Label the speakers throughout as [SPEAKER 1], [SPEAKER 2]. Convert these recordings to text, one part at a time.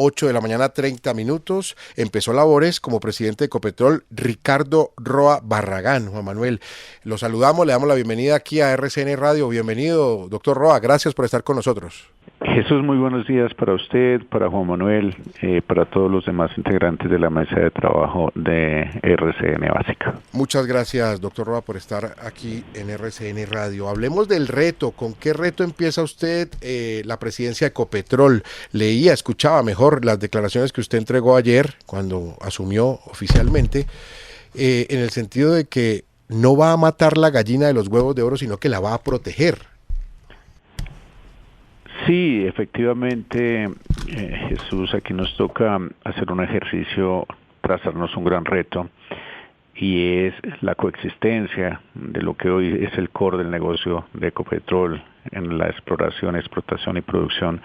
[SPEAKER 1] 8 de la mañana, 30 minutos. Empezó labores como presidente de Ecopetrol Ricardo Roa Barragán. Juan Manuel, lo saludamos, le damos la bienvenida aquí a RCN Radio. Bienvenido, doctor Roa, gracias por estar con nosotros.
[SPEAKER 2] Jesús, muy buenos días para usted, para Juan Manuel, para todos los demás integrantes de la mesa de trabajo de RCN Básica.
[SPEAKER 1] Muchas gracias, doctor Roa, por estar aquí en RCN Radio. Hablemos del reto. ¿Con qué reto empieza usted la presidencia de Ecopetrol? Escuchaba mejor las declaraciones que usted entregó ayer cuando asumió oficialmente, en el sentido de que no va a matar la gallina de los huevos de oro, sino que la va a proteger.
[SPEAKER 2] Sí, efectivamente, Jesús, aquí nos toca hacer un ejercicio, trazarnos un gran reto, y es la coexistencia de lo que hoy es el core del negocio de Ecopetrol en la exploración, explotación y producción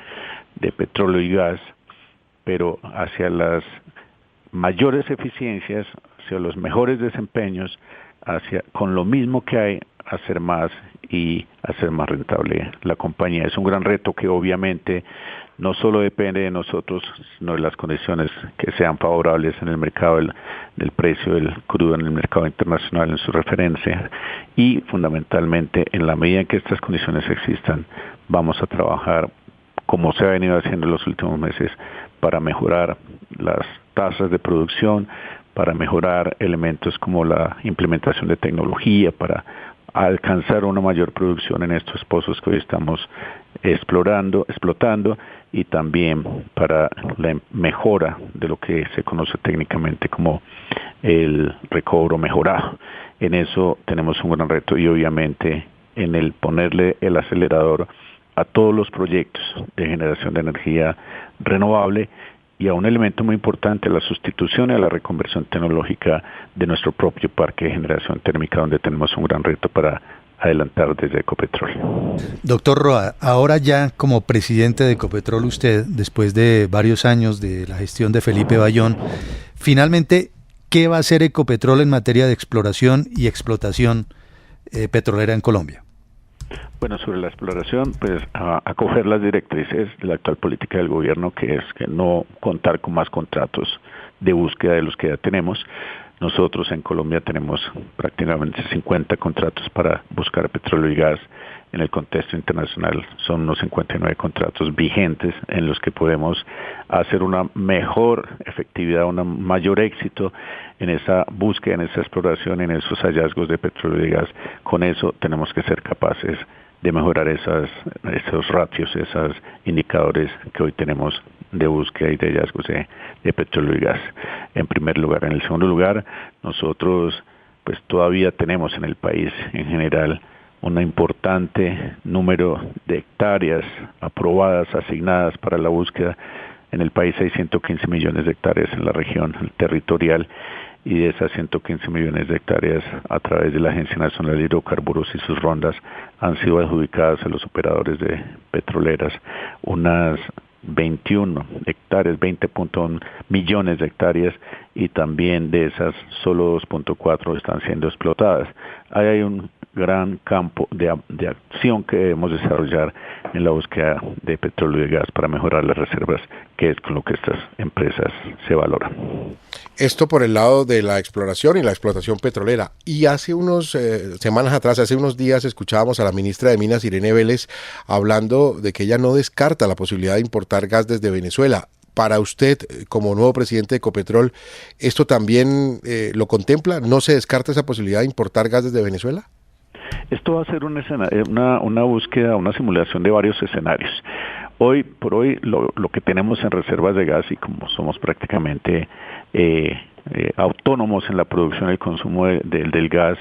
[SPEAKER 2] de petróleo y gas, pero hacia las mayores eficiencias, hacia los mejores desempeños, con lo mismo que hay, hacer más y hacer más rentable la compañía. Es un gran reto que obviamente no solo depende de nosotros, sino de las condiciones que sean favorables en el mercado del precio del crudo en el mercado internacional en su referencia, y fundamentalmente en la medida en que estas condiciones existan, vamos a trabajar como se ha venido haciendo en los últimos meses para mejorar las tasas de producción, para mejorar elementos como la implementación de tecnología, para alcanzar una mayor producción en estos pozos que hoy estamos explotando, y también para la mejora de lo que se conoce técnicamente como el recobro mejorado. En eso tenemos un gran reto, y obviamente en el ponerle el acelerador a todos los proyectos de generación de energía renovable, y a un elemento muy importante, la sustitución y a la reconversión tecnológica de nuestro propio parque de generación térmica, donde tenemos un gran reto para adelantar desde Ecopetrol.
[SPEAKER 3] Doctor Roa, ahora ya como presidente de Ecopetrol, usted, después de varios años de la gestión de Felipe Bayón, finalmente, ¿qué va a hacer Ecopetrol en materia de exploración y explotación petrolera en Colombia?
[SPEAKER 2] Bueno, sobre la exploración, pues acoger las directrices de la actual política del gobierno, que es que no contar con más contratos de búsqueda de los que ya tenemos. Nosotros en Colombia tenemos prácticamente 50 contratos para buscar petróleo y gas. En el contexto internacional son unos 59 contratos vigentes en los que podemos hacer una mejor efectividad, un mayor éxito en esa búsqueda, en esa exploración, en esos hallazgos de petróleo y gas. Con eso tenemos que ser capaces de mejorar esos ratios, esos indicadores que hoy tenemos de búsqueda y de hallazgos de petróleo y gas. En primer lugar. En el segundo lugar, nosotros pues todavía tenemos en el país en general un importante número de hectáreas aprobadas, asignadas para la búsqueda. En el país hay 115 millones de hectáreas en la región territorial, y de esas 115 millones de hectáreas, a través de la Agencia Nacional de Hidrocarburos y sus rondas, han sido adjudicadas a los operadores de petroleras unas 21 hectáreas, 20.1 millones de hectáreas, y también de esas solo 2.4 están siendo explotadas. Ahí hay un gran campo de acción que debemos desarrollar en la búsqueda de petróleo y gas para mejorar las reservas, que es con lo que estas empresas se valoran.
[SPEAKER 1] Esto por el lado de la exploración y la explotación petrolera. Y hace unos semanas atrás, hace unos días, escuchábamos a la ministra de Minas, Irene Vélez, hablando de que ella no descarta la posibilidad de importar gas desde Venezuela. Para usted, como nuevo presidente de Ecopetrol, ¿esto también lo contempla? ¿No se descarta esa posibilidad de importar gas desde Venezuela?
[SPEAKER 2] Esto va a ser una búsqueda, una simulación de varios escenarios. Hoy por hoy, lo que tenemos en reservas de gas, y como somos prácticamente autónomos en la producción y el consumo del gas,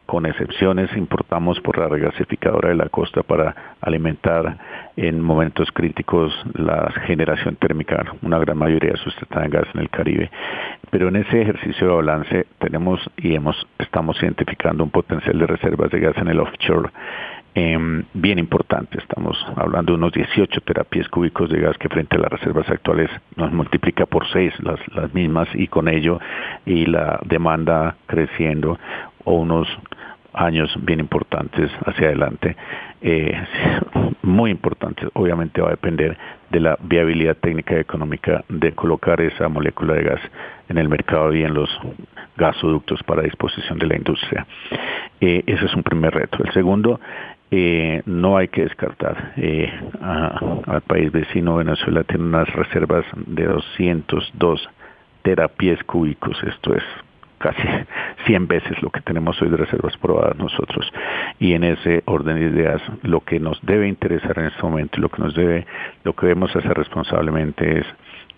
[SPEAKER 2] con excepciones, importamos por la regasificadora de la costa para alimentar en momentos críticos la generación térmica, una gran mayoría sustentada en gas en el Caribe. Pero en ese ejercicio de balance tenemos estamos identificando un potencial de reservas de gas en el offshore bien importante. Estamos hablando de unos 18 terapias cúbicos de gas, que frente a las reservas actuales nos multiplica por 6 las mismas, y con ello y la demanda creciendo, o unos años bien importantes hacia adelante, muy importantes. Obviamente va a depender de la viabilidad técnica y económica de colocar esa molécula de gas en el mercado y en los gasoductos para disposición de la industria. Ese es un primer reto. El segundo, no hay que descartar al país vecino. Venezuela tiene unas reservas de 202 terapiés cúbicos, esto es casi 100 veces lo que tenemos hoy de reservas probadas nosotros. Y en ese orden de ideas, lo que nos debe interesar en este momento, lo que debemos hacer responsablemente es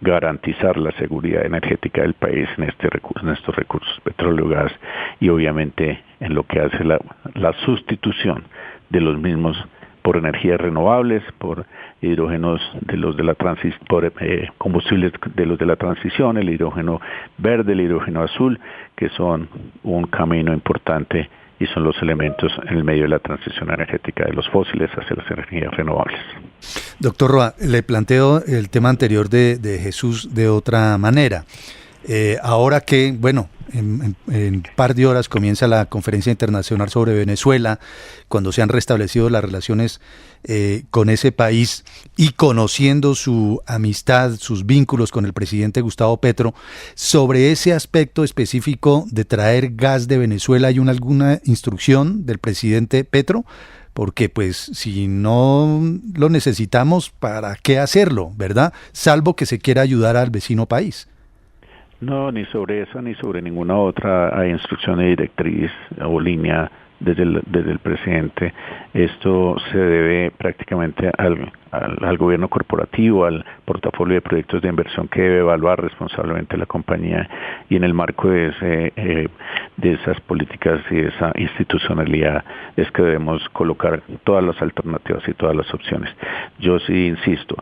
[SPEAKER 2] garantizar la seguridad energética del país en estos recursos, petróleo, gas, y obviamente en lo que hace la sustitución de los mismos por energías renovables, por hidrógenos de los de la combustibles de los de la transición, el hidrógeno verde, el hidrógeno azul, que son un camino importante y son los elementos en el medio de la transición energética de los fósiles hacia las energías renovables.
[SPEAKER 3] Doctor Roa, le planteo el tema anterior de Jesús de otra manera. Ahora que, bueno, en un par de horas comienza la conferencia internacional sobre Venezuela, cuando se han restablecido las relaciones con ese país y conociendo su amistad, sus vínculos con el presidente Gustavo Petro, sobre ese aspecto específico de traer gas de Venezuela, ¿hay alguna instrucción del presidente Petro? Porque pues si no lo necesitamos, ¿para qué hacerlo, verdad? Salvo que se quiera ayudar al vecino país.
[SPEAKER 2] No, ni sobre esa ni sobre ninguna otra hay instrucción de directriz o línea desde el presidente. Esto se debe prácticamente al gobierno corporativo, al portafolio de proyectos de inversión que debe evaluar responsablemente la compañía, y en el marco de esas políticas y de esa institucionalidad es que debemos colocar todas las alternativas y todas las opciones. Yo sí insisto,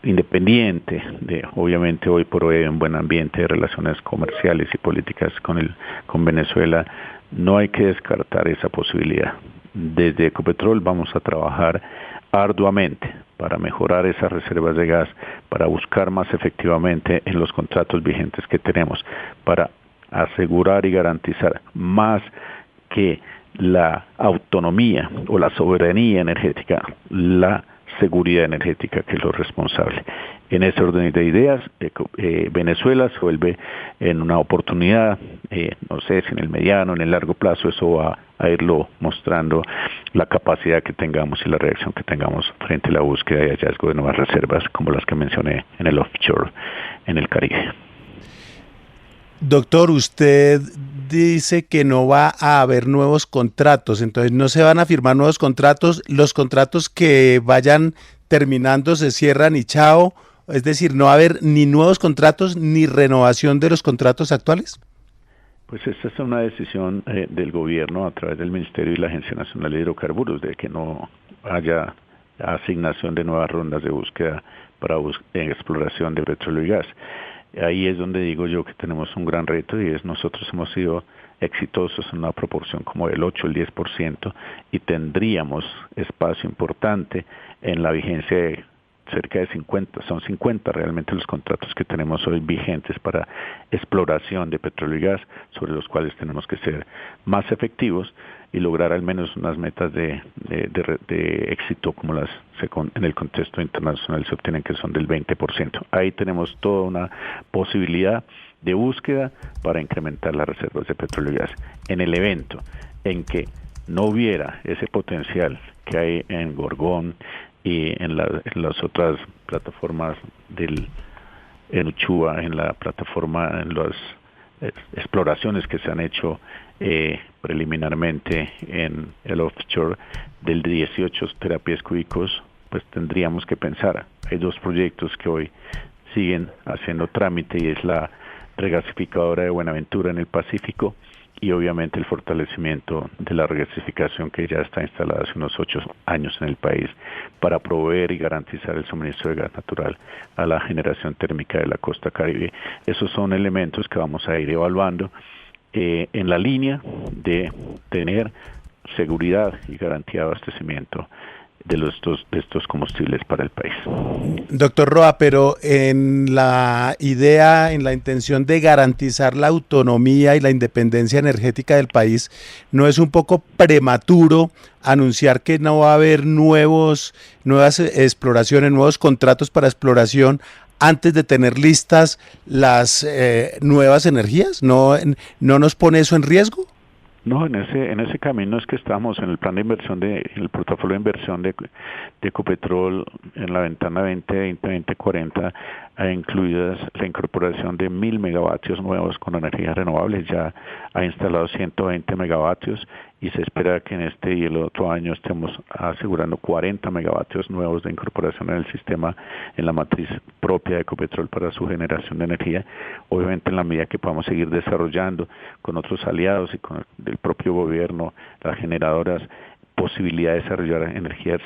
[SPEAKER 2] independiente de, obviamente hoy por hoy, un buen ambiente de relaciones comerciales y políticas con Venezuela, no hay que descartar esa posibilidad. Desde Ecopetrol vamos a trabajar arduamente para mejorar esas reservas de gas, para buscar más efectivamente en los contratos vigentes que tenemos, para asegurar y garantizar más que la autonomía o la soberanía energética, la seguridad energética, que es lo responsable. En ese orden de ideas, Venezuela se vuelve en una oportunidad, no sé si en el mediano, en el largo plazo, eso va a irlo mostrando la capacidad que tengamos y la reacción que tengamos frente a la búsqueda y hallazgo de nuevas reservas, como las que mencioné en el offshore, en el Caribe.
[SPEAKER 4] Doctor, usted dice que no va a haber nuevos contratos, entonces no se van a firmar nuevos contratos, los contratos que vayan terminando se cierran y chao, es decir, no va a haber ni nuevos contratos ni renovación de los contratos actuales.
[SPEAKER 2] Pues esta es una decisión del gobierno a través del Ministerio y la Agencia Nacional de Hidrocarburos, de que no haya asignación de nuevas rondas de búsqueda para exploración de petróleo y gas. Ahí es donde digo yo que tenemos un gran reto, y es nosotros hemos sido exitosos en una proporción como del 8 al 10%, y tendríamos espacio importante en la vigencia de cerca de 50, son 50 realmente los contratos que tenemos hoy vigentes para exploración de petróleo y gas, sobre los cuales tenemos que ser más efectivos y lograr al menos unas metas de éxito como las en el contexto internacional se obtienen, que son del 20%. Ahí tenemos toda una posibilidad de búsqueda para incrementar las reservas de petróleo y gas. En el evento en que no hubiera ese potencial que hay en Gorgón y en las otras plataformas en Uchua, en la plataforma, en las exploraciones que se han hecho preliminarmente en el offshore del 18 terapiés cúbicos, pues tendríamos que pensar. Hay dos proyectos que hoy siguen haciendo trámite, y es la regasificadora de Buenaventura en el Pacífico, y obviamente el fortalecimiento de la regasificación que ya está instalada hace unos 8 años en el país para proveer y garantizar el suministro de gas natural a la generación térmica de la costa Caribe. Esos son elementos que vamos a ir evaluando en la línea de tener seguridad y garantía de abastecimiento de estos combustibles para el país.
[SPEAKER 4] Doctor Roa, pero en la idea, en la intención de garantizar la autonomía y la independencia energética del país, ¿no es un poco prematuro anunciar que no va a haber nuevas exploraciones, nuevos contratos para exploración antes de tener listas las nuevas energías? ¿No nos pone eso en riesgo?
[SPEAKER 2] No, en ese camino es que estamos en el plan de inversión en el portafolio de inversión de Ecopetrol en la ventana 2020-2040, incluidas la incorporación de 1.000 megavatios nuevos con energías renovables. Ya ha instalado 120 megavatios y se espera que en este y el otro año estemos asegurando 40 megavatios nuevos de incorporación en el sistema, en la matriz propia de Ecopetrol para su generación de energía. Obviamente, en la medida que podamos seguir desarrollando con otros aliados y con el propio gobierno, las generadoras, posibilidad de desarrollar energías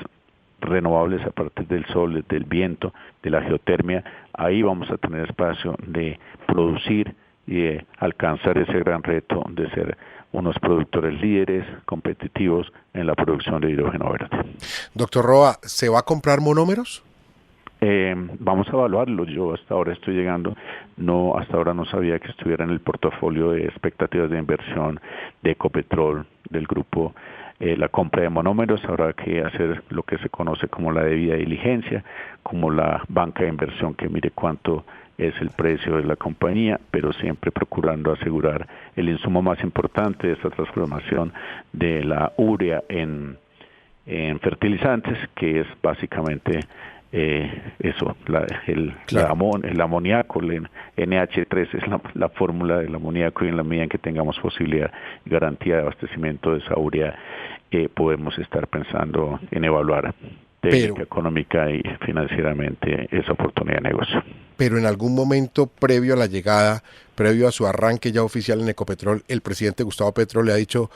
[SPEAKER 2] renovables a partir del sol, del viento, de la geotermia, ahí vamos a tener espacio de producir y de alcanzar ese gran reto de ser unos productores líderes, competitivos en la producción de hidrógeno verde.
[SPEAKER 1] Doctor Roa, ¿se va a comprar monómeros?
[SPEAKER 2] Vamos a evaluarlo. Yo hasta ahora hasta ahora no sabía que estuviera en el portafolio de expectativas de inversión de Ecopetrol, del grupo. La compra de monómeros habrá que hacer lo que se conoce como la debida diligencia, como la banca de inversión que mire cuánto es el precio de la compañía, pero siempre procurando asegurar el insumo más importante de esta transformación de la urea en fertilizantes, que es básicamente el amoníaco, el NH3 es la fórmula del amoníaco, y en la medida en que tengamos posibilidad y garantía de abastecimiento de esa urea, podemos estar pensando en evaluar técnica, económica y financieramente esa oportunidad de negocio.
[SPEAKER 1] Pero en algún momento previo a la llegada, previo a su arranque ya oficial en Ecopetrol, el presidente Gustavo Petro le ha dicho,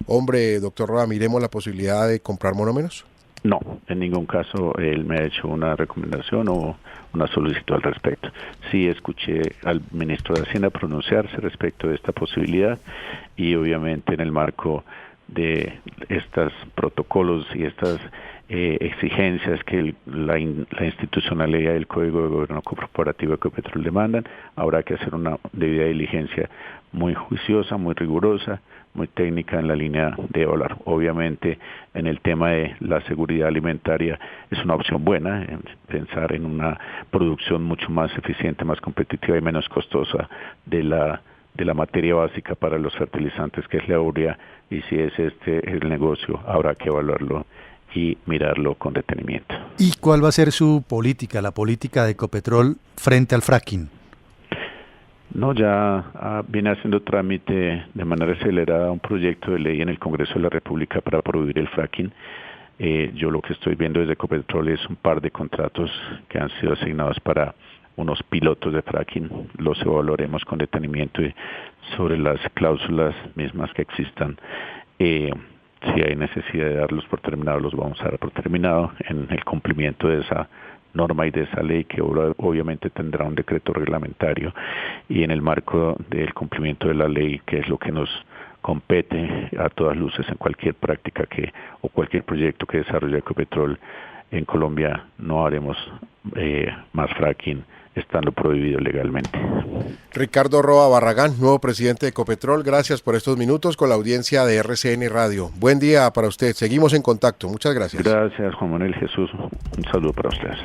[SPEAKER 1] hombre, doctor Roa, miremos la posibilidad de comprar monómeros.
[SPEAKER 2] No, en ningún caso él me ha hecho una recomendación o una solicitud al respecto. Sí escuché al ministro de Hacienda pronunciarse respecto de esta posibilidad, y obviamente en el marco de estos protocolos y estas exigencias que la institucionalidad del Código de Gobierno Corporativo de Ecopetrol demandan, habrá que hacer una debida diligencia muy juiciosa, muy rigurosa, muy técnica en la línea de evaluar. Obviamente, en el tema de la seguridad alimentaria es una opción buena, pensar en una producción mucho más eficiente, más competitiva y menos costosa de la materia básica para los fertilizantes, que es la urea, y si es el negocio, habrá que evaluarlo y mirarlo con detenimiento.
[SPEAKER 3] ¿Y cuál va a ser su política, la política de Ecopetrol frente al fracking?
[SPEAKER 2] No, ya viene haciendo trámite de manera acelerada un proyecto de ley en el Congreso de la República para prohibir el fracking. Yo lo que estoy viendo desde Ecopetrol es un par de contratos que han sido asignados para unos pilotos de fracking. Los evaluaremos con detenimiento y sobre las cláusulas mismas que existan. Si hay necesidad de darlos por terminados, los vamos a dar por terminado en el cumplimiento de esa norma y de esa ley, que obviamente tendrá un decreto reglamentario, y en el marco del cumplimiento de la ley, que es lo que nos compete a todas luces en cualquier práctica o cualquier proyecto que desarrolle Ecopetrol en Colombia. No haremos más fracking estando prohibido legalmente.
[SPEAKER 1] Ricardo Roa Barragán, nuevo presidente de Ecopetrol, gracias por estos minutos con la audiencia de RCN Radio. Buen día para usted, seguimos en contacto, muchas gracias.
[SPEAKER 2] Gracias, Juan Manuel. Jesús, un saludo para ustedes.